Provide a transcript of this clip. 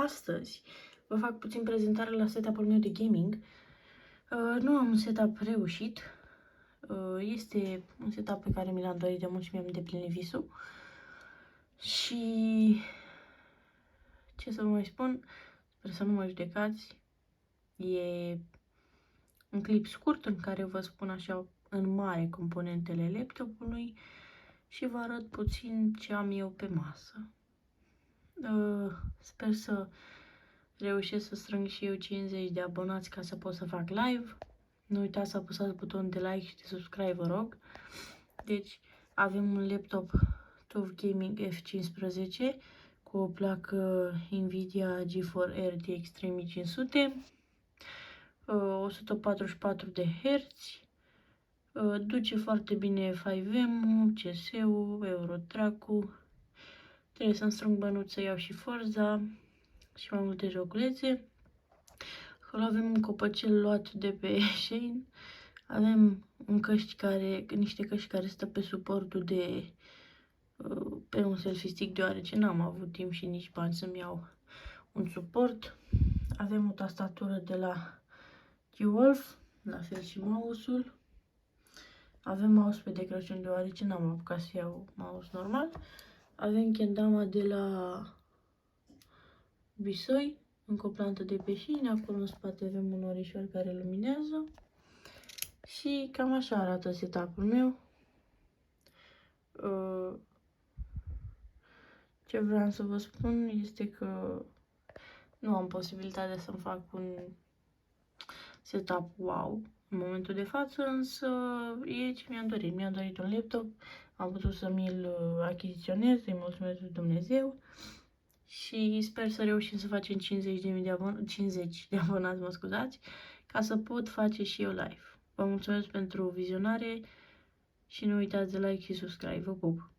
Astăzi vă fac puțin prezentare la setup-ul meu de gaming. Nu am un setup reușit. Este un setup pe care mi l-am dorit de mult și mi-am îndeplinit visul. Și ce să vă mai spun, sper să nu mă judecați. E un clip scurt în care vă spun așa în mare componentele laptopului și vă arăt puțin ce am eu pe masă. Sper să reușesc să strâng și eu 50 de abonați ca să pot să fac live. Nu uitați să apăsați butonul de like și de subscribe, vă rog. Deci avem un laptop TUF Gaming F15 cu o placă Nvidia GeForce RTX 3500, 144 de Hz, duce foarte bine 5M, CS-ul, Eurotrack-ul. Trebuie să-mi strâng bănuți să iau și Forza și mai multe joculețe. Acolo avem un copăcel luat de pe Shein. Avem niște căști care stă pe suportul pe un selfie stick, deoarece n-am avut timp și nici bani să-mi iau un suport. Avem o tastatură de la G-Wolf, la fel și mouse-ul. Avem mouse pe de Crăciun, deoarece n-am apucat să iau mouse normal. Avem kendama de la Bisoi, încă o plantă de pe Shein. Acolo în spate avem un orișor care luminează. Și cam așa arată setup-ul meu. Ce vreau să vă spun este că nu am posibilitatea să-mi fac un setup wow în momentul de față, însă e ce mi-am dorit. Mi-am dorit un laptop, am putut să mi-l achiziționez, îi mulțumesc lui Dumnezeu și sper să reușim să facem 50 de abonați, mă scuzați, ca să pot face și eu live. Vă mulțumesc pentru vizionare și nu uitați de like și subscribe. Vă pup!